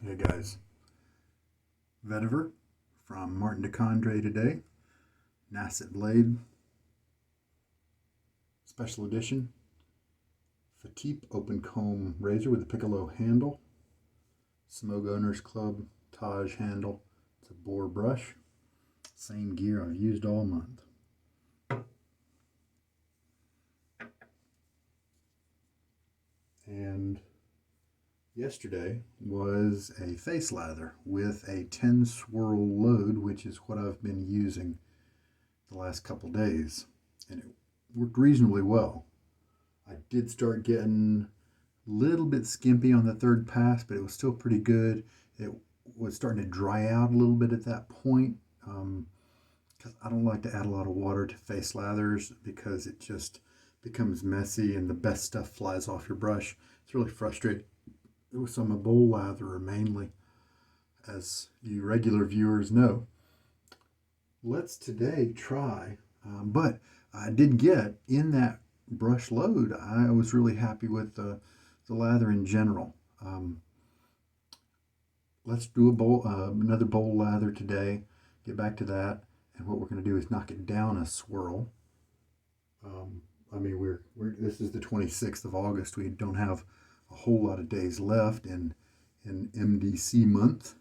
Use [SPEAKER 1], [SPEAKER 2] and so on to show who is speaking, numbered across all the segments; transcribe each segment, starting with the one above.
[SPEAKER 1] Hey guys, Vetiver from Martin to Candre today. Nacet blade, special edition. Fatip open comb razor with a Piccolo handle. Semogue Owners Club Taj handle. It's a boar brush. Same gear I've used all month. And yesterday was a face lather with a 10 swirl load, which is what I've been using the last couple days, and it worked reasonably well. I did start getting a little bit skimpy on the third pass, but it was still pretty good. It was starting to dry out a little bit at that point, because I don't like to add a lot of water to face lathers because it just becomes messy and the best stuff flies off your brush. It's really frustrating. It was some bowl latherer mainly, as you regular viewers know. Let's today try, but I did get in that brush load. I was really happy with the lather in general. Let's do another bowl lather today. Get back to that, and what we're going to do is knock it down a swirl. This is the 26th of August. We don't have a whole lot of days left in MdC month,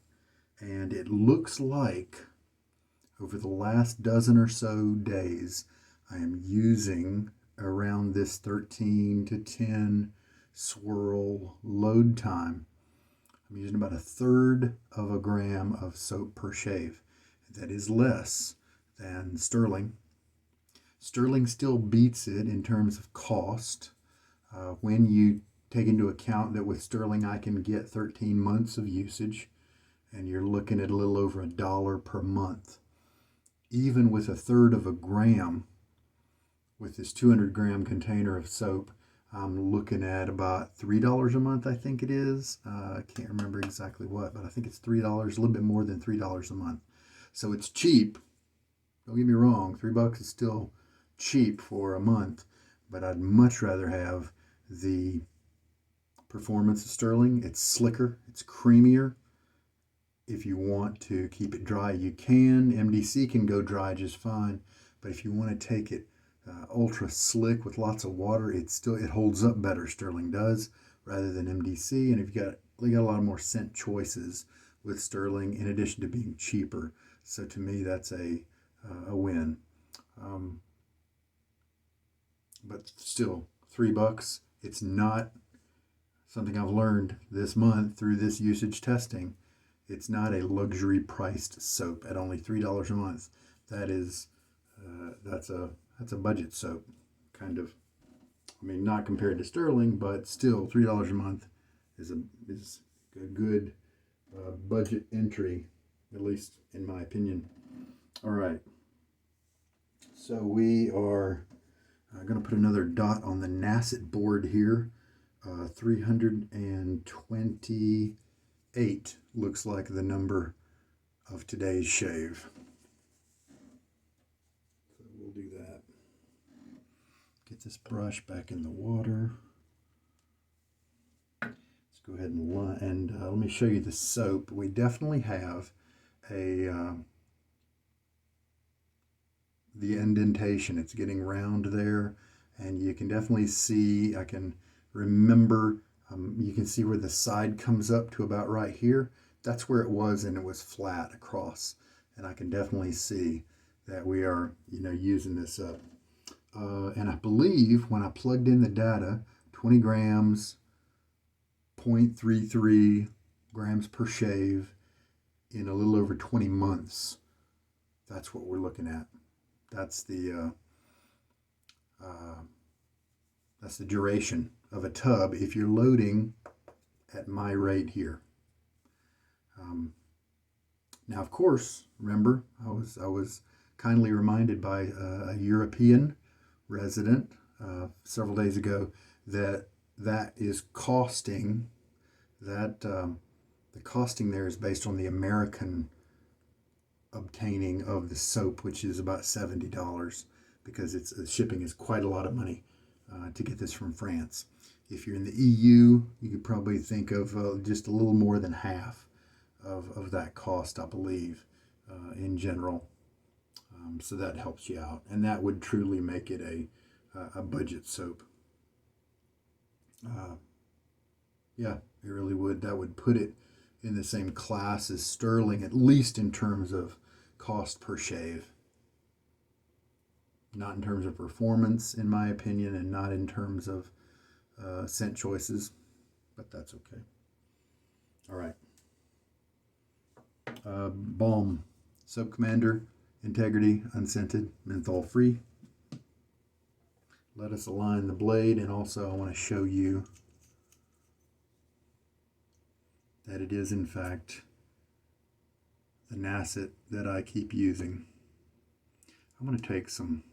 [SPEAKER 1] and it looks like over the last dozen or so days I am using around this 13 to 10 swirl load time. I'm using about 1/3 of a gram of soap per shave. That is less than Sterling. Sterling still beats it in terms of cost. When you take into account that with Sterling I can get 13 months of usage, and you're looking at a little over $1 per month. Even with 1/3 of a gram, with this 200-gram container of soap, I'm looking at about $3 a month, I think it is. I can't remember exactly what, but I think it's $3, a little bit more than $3 a month. So it's cheap. Don't get me wrong, $3 is still cheap for a month, but I'd much rather have the performance of Sterling. It's slicker, it's creamier. If you want to keep it dry, you can. MdC can go dry just fine, but if you want to take it ultra slick with lots of water, it holds up better. Sterling does, rather than MdC. And if you got a lot more scent choices with Sterling, in addition to being cheaper. So to me, that's a win. But still, $3. It's not something I've learned this month through this usage testing. It's not a luxury priced soap at only $3 a month. That's a budget soap, kind of. I mean, not compared to Sterling, but still $3 a month is a good budget entry, at least in my opinion. All right, so we are going to put another dot on the Nacet board here. 328 looks like the number of today's shave. So we'll do that. Get this brush back in the water. Let's go ahead and let me show you the soap. We definitely have the indentation. It's getting round there, and you can definitely see, I can remember, you can see where the side comes up to about right here. That's where it was, and it was flat across, and I can definitely see that we are using this up. And I believe when I plugged in the data, 20 grams, 0.33 grams per shave in a little over 20 months. That's what we're looking at. That's the duration of a tub if you're loading at my rate here. Now, of course, remember, I was kindly reminded by a European resident several days ago that is costing, the costing there is based on the American obtaining of the soap, which is about $70, because shipping is quite a lot of money to get this from France. If you're in the EU, you could probably think of just a little more than half. of that cost, I believe, in general. So that helps you out, and that would truly make it a budget soap. Yeah, it really would. That would put it in the same class as Sterling, at least in terms of cost per shave. Not in terms of performance, in my opinion, and not in terms of scent choices, but that's okay. All right. Balm, Soap Commander, Integrity, Unscented, Menthol-free. Let us align the blade, and also I want to show you that it is in fact the Nacet that I keep using. I'm going to take some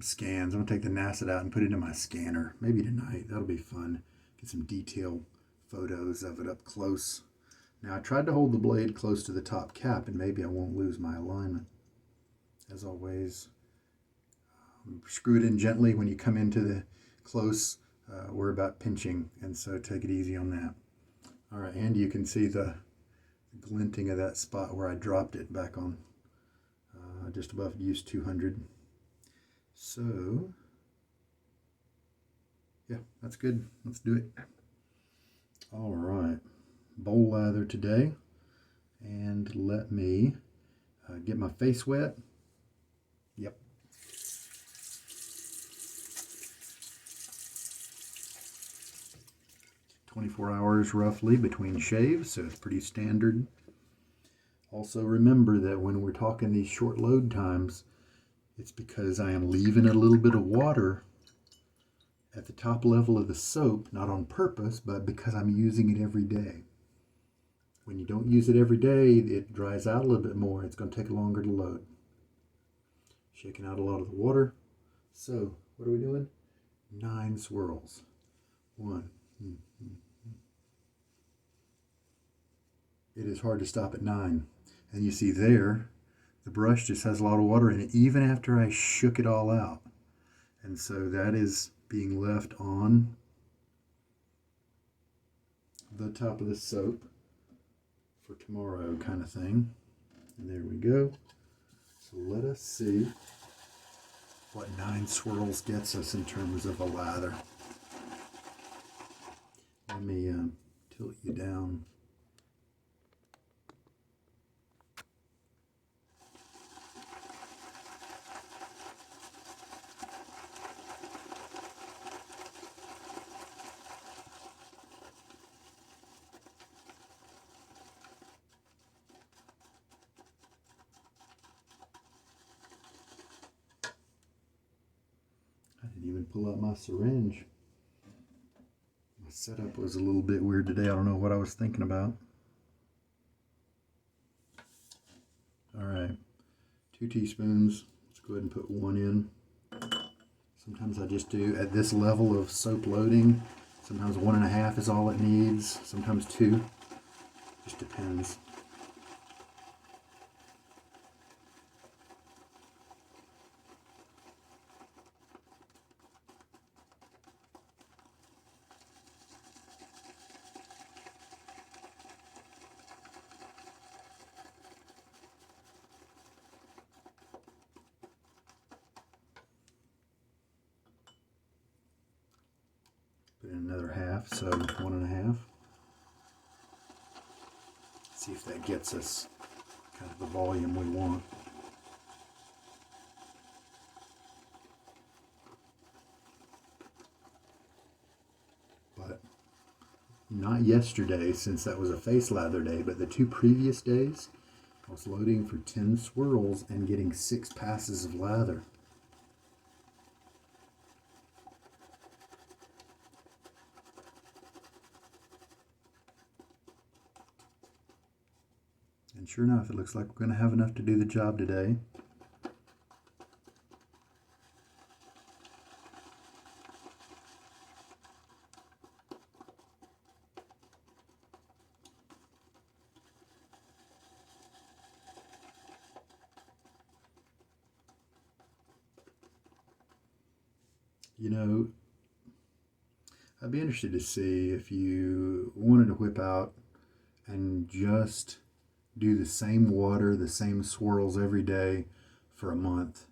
[SPEAKER 1] scans. I'm going to take the Nacet out and put it in my scanner. Maybe tonight. That'll be fun. Get some detailed photos of it up close. Now I tried to hold the blade close to the top cap, and maybe I won't lose my alignment. As always, screw it in gently when you come into the close. We're about pinching, and so take it easy on that. All right, and you can see the glinting of that spot where I dropped it back on just above use 200. So, yeah, that's good. Let's do it. All right, bowl lather today, and let me get my face wet. Yep. "24 hours roughly between shaves, so it's pretty standard. Also remember that when we're talking these short load times, it's because I am leaving a little bit of water at the top level of the soap, not on purpose, but because I'm using it every day. When you don't use it every day, it dries out a little bit more. It's going to take longer to load. Shaking out a lot of the water. So, what are we doing? 9 swirls. 1. It is hard to stop at 9. And you see there, the brush just has a lot of water in it, even after I shook it all out. And so that is being left on the top of the soap for tomorrow, kind of thing. And there we go. So let us see what 9 swirls gets us in terms of a lather. Let me tilt you down. I didn't even pull out my syringe. My setup was a little bit weird today. I don't know what I was thinking about. All right, 2 teaspoons. Let's go ahead and put 1 in. Sometimes I just do, at this level of soap loading, sometimes 1.5 is all it needs. Sometimes 2. Just depends. Put in another half, so 1.5. See if that gets us kind of the volume we want. But not yesterday, since that was a face lather day, but the 2 previous days, I was loading for 10 swirls and getting 6 passes of lather. And sure enough, it looks like we're going to have enough to do the job today. You know, I'd be interested to see if you wanted to whip out and just do the same water, the same swirls every day for a month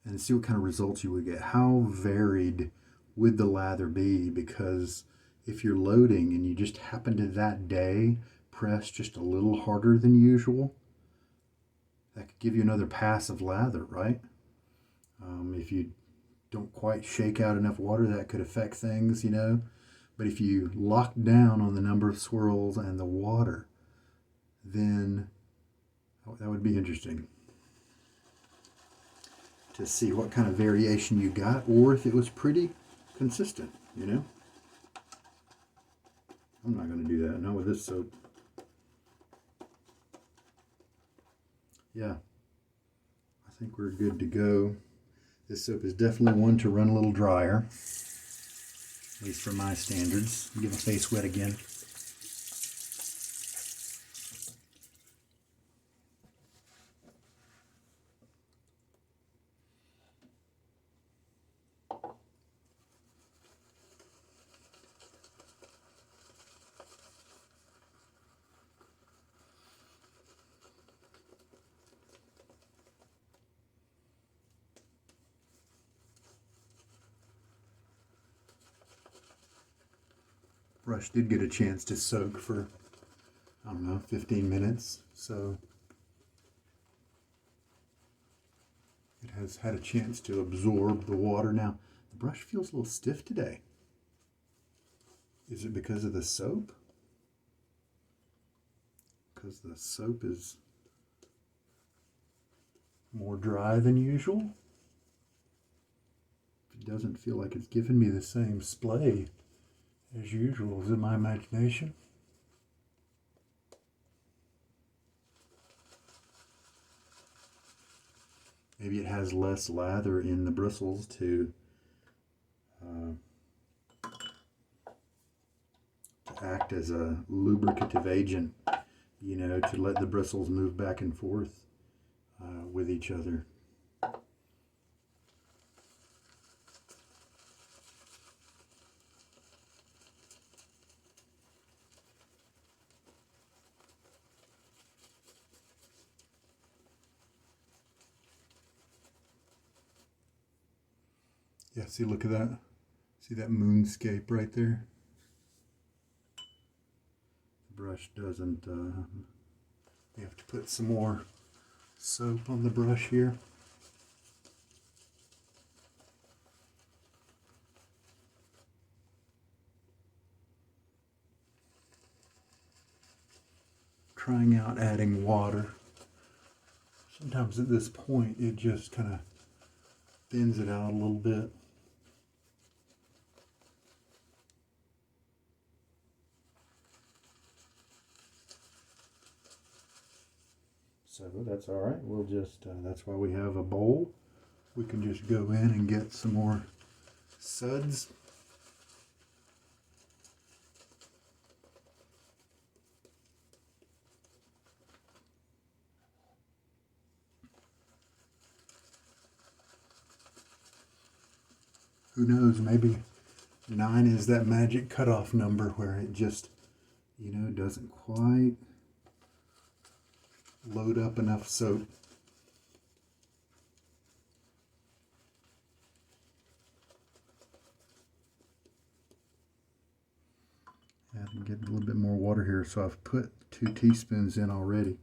[SPEAKER 1] and see what kind of results you would get. How varied would the lather be? Because if you're loading and you just happen to that day press just a little harder than usual, that could give you another pass of lather, right? If you don't quite shake out enough water, that could affect things, you know. But if you lock down on the number of swirls and the water, then that would be interesting to see what kind of variation you got, or if it was pretty consistent, you know. I'm not going to do that, not with this soap. Yeah, I think we're good to go. This soap is definitely one to run a little drier, at least for my standards. Get my face wet again. Brush did get a chance to soak for, I don't know, 15 minutes, so it has had a chance to absorb the water. Now, the brush feels a little stiff today. Is it because of the soap? Because the soap is more dry than usual? It doesn't feel like it's giving me the same splay as usual. Is it my imagination? Maybe it has less lather in the bristles to act as a lubricative agent, you know, to let the bristles move back and forth with each other. Yeah, see, look at that. See that moonscape right there? The brush doesn't, you have to put some more soap on the brush here. Trying out adding water. Sometimes at this point it just kind of thins it out a little bit. So that's all right. We'll just, that's why we have a bowl. We can just go in and get some more suds. Who knows, maybe 9 is that magic cutoff number where it just, you know, doesn't quite load up enough soap. Yeah, I can get a little bit more water here, so I've put 2 teaspoons in already.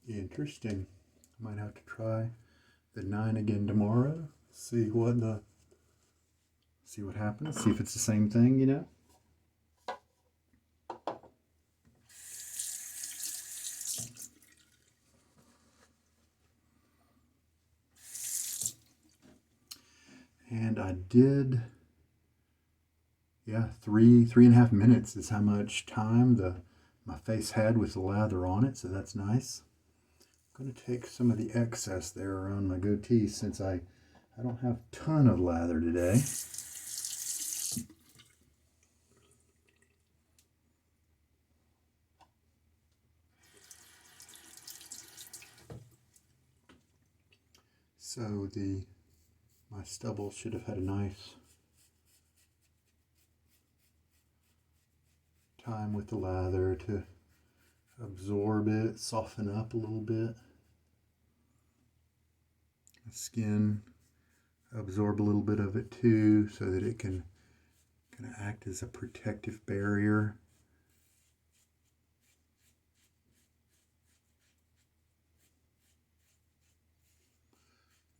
[SPEAKER 1] Interesting. Might have to try the 9 again tomorrow. See what happens. See if it's the same thing, you know. And I did, yeah, 3.5 minutes is how much time the my face had with the lather on it, so that's nice. I'm going to take some of the excess there around my goatee since I don't have a ton of lather today. So my stubble should have had a nice time with the lather to absorb it, soften up a little bit. The skin absorb a little bit of it too, so that it can kind of act as a protective barrier.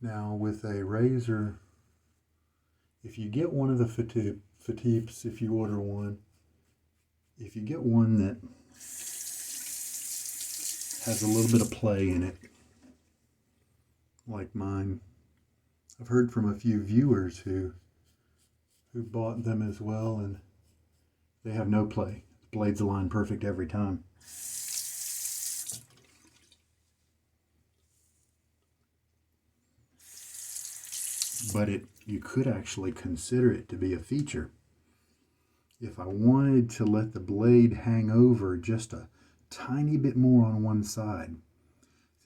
[SPEAKER 1] Now with a razor, if you get one of the Fatipes, if you order one, if you get one that has a little bit of play in it, like mine, I've heard from a few viewers who bought them as well, and they have no play. The blades align perfect every time. But you could actually consider it to be a feature. If I wanted to let the blade hang over just a tiny bit more on one side,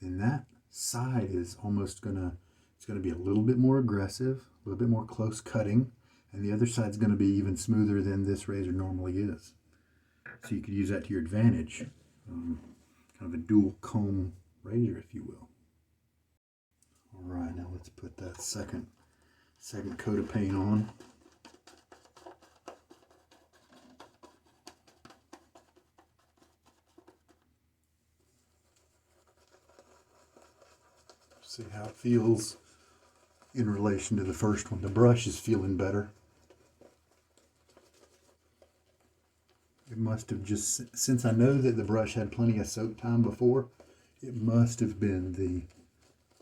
[SPEAKER 1] then that side is almost it's gonna be a little bit more aggressive, a little bit more close cutting, and the other side's gonna be even smoother than this razor normally is. So you could use that to your advantage. Kind of a dual comb razor, if you will. All right, now let's put that second coat of paint on. See how it feels in relation to the first one. The brush is feeling better. It must have just, since I know that the brush had plenty of soak time before, it must have been the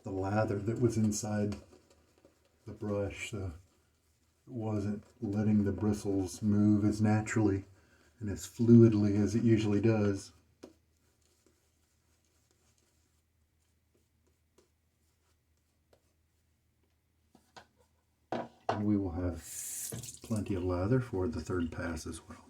[SPEAKER 1] lather that was inside the brush. So it wasn't letting the bristles move as naturally and as fluidly as it usually does. And we will have plenty of lather for the third pass as well.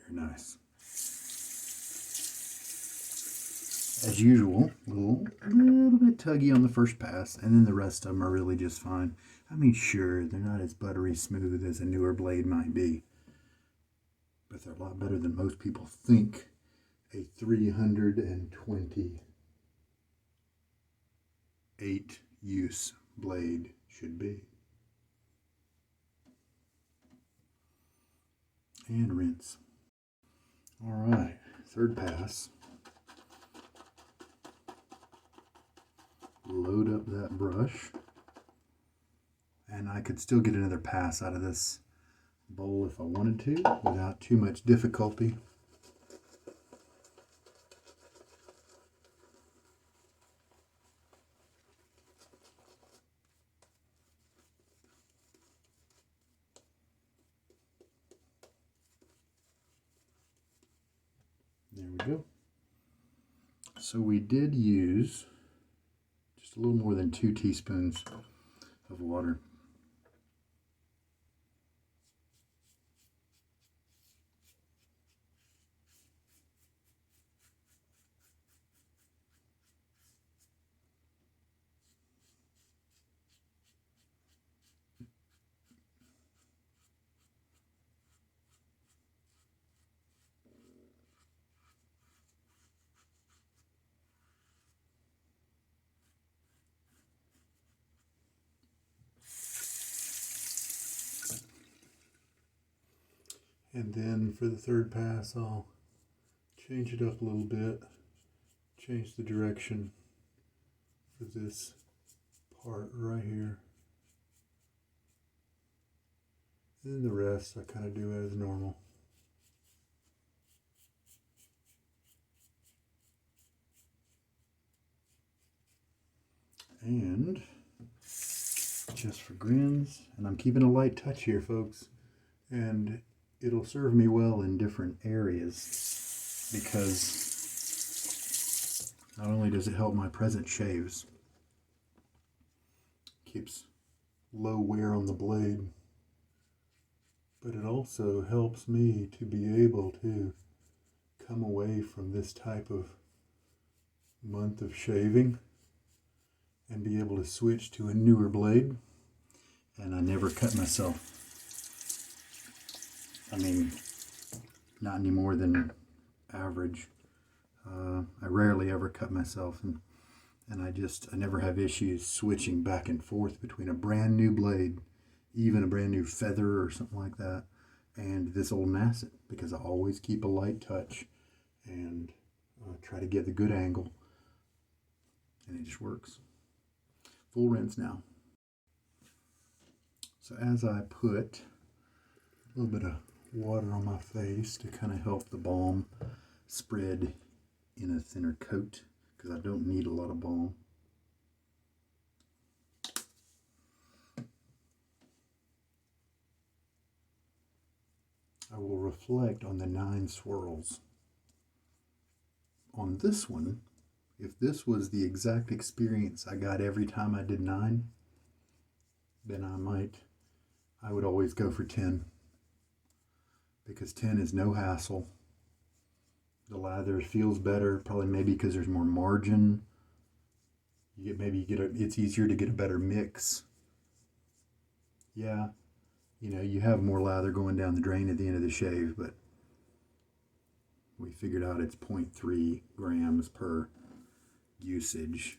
[SPEAKER 1] Very nice. As usual, a little bit tuggy on the first pass, and then the rest of them are really just fine. I mean, sure, they're not as buttery smooth as a newer blade might be, but they're a lot better than most people think a 328 use blade should be. And rinse. All right, third pass. Load up that brush, and I could still get another pass out of this bowl if I wanted to without too much difficulty. There we go. So we did use just a little more than 2 teaspoons of water. And then for the third pass, I'll change it up a little bit, change the direction for this part right here. And then the rest I kind of do as normal. And just for grins, and I'm keeping a light touch here, folks, and it'll serve me well in different areas because not only does it help my present shaves, keeps low wear on the blade, but it also helps me to be able to come away from this type of month of shaving and be able to switch to a newer blade. And I never cut myself. I mean, not any more than average. I rarely ever cut myself, and I never have issues switching back and forth between a brand new blade, even a brand new feather or something like that, and this old Nacet, because I always keep a light touch and try to get the good angle, and it just works. Full rinse now. So as I put a little bit of water on my face to kind of help the balm spread in a thinner coat, because I don't need a lot of balm. I will reflect on the 9 swirls. On this one, if this was the exact experience I got every time I did 9, then I would always go for 10. Because 10 is no hassle. The lather feels better, probably maybe because there's more margin. It's easier to get a better mix. Yeah, you have more lather going down the drain at the end of the shave, but we figured out it's 0.3 grams per usage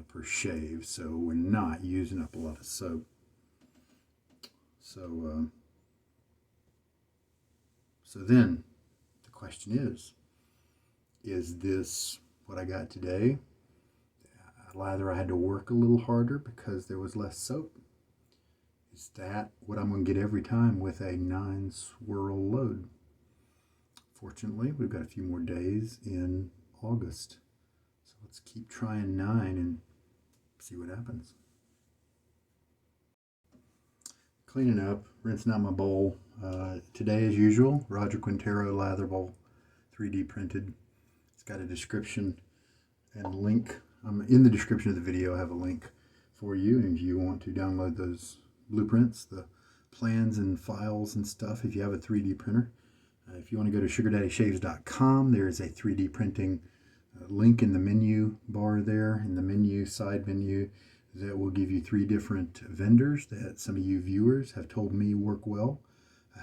[SPEAKER 1] per shave, so we're not using up a lot of soap. So then the question is this what I got today? A lather I had to work a little harder because there was less soap. Is that what I'm going to get every time with a 9 swirl load? Fortunately, we've got a few more days in August. So let's keep trying 9 and see what happens. Cleaning up, rinsing out my bowl. Today, as usual, Roger Quintero lather bowl, 3D printed. It's got a description and link. In the description of the video, I have a link for you, and if you want to download those blueprints, the plans and files and stuff, if you have a 3D printer. If you want to go to sugardaddyshaves.com, there is a 3D printing link in the menu bar there, in the side menu, that will give you 3 different vendors that some of you viewers have told me work well,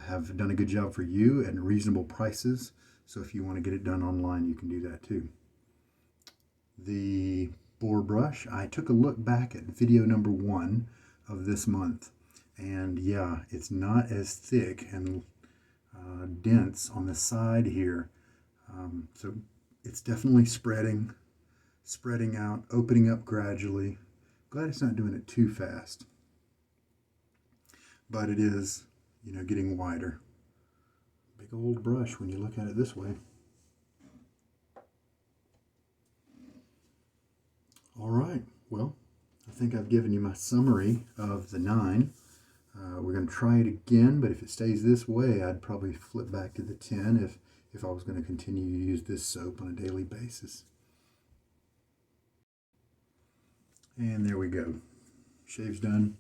[SPEAKER 1] have done a good job for you at reasonable prices. So if you want to get it done online, you can do that too. The boar brush, I took a look back at video number 1 of this month, and yeah, it's not as thick and dense on the side here, so it's definitely spreading out, opening up gradually. Glad it's not doing it too fast, but it is, getting wider. Big old brush when you look at it this way. All right, well, I think I've given you my summary of the 9. We're going to try it again, but if it stays this way, I'd probably flip back to the 10 if I was going to continue to use this soap on a daily basis. And there we go. Shave's done.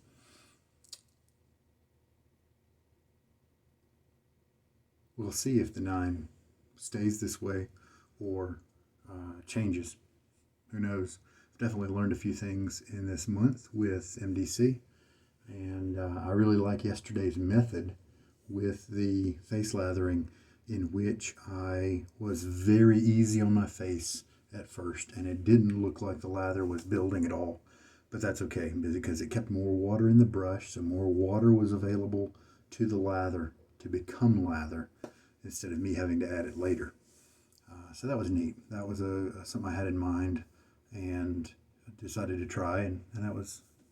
[SPEAKER 1] We'll see if the 9 stays this way or changes. Who knows? I've definitely learned a few things in this month with MdC. And I really like yesterday's method with the face lathering, in which I was very easy on my face at first, and it didn't look like the lather was building at all. But that's okay, because it kept more water in the brush, so more water was available to the lather. to become lather instead of me having to add it later. So that was neat. That was something I had in mind and decided to try, and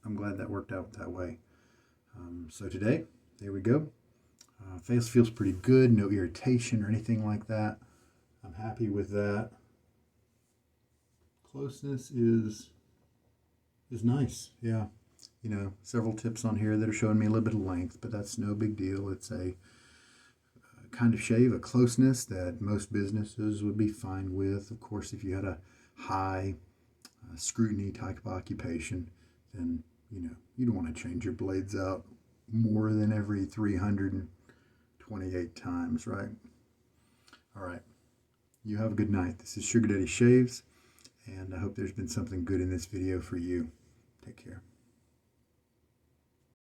[SPEAKER 1] I'm glad that worked out that way. So today, there we go. Face feels pretty good, no irritation or anything like that. I'm happy with that. Closeness is nice, yeah. You know, several tips on here that are showing me a little bit of length, but that's no big deal. It's a kind of shave, a closeness that most businesses would be fine with. Of course, if you had a high scrutiny type of occupation, then, you know, you don't want to change your blades out more than every 328 times, right? All right. You have a good night. This is Sugar Daddy Shaves, and I hope there's been something good in this video for you. Take care.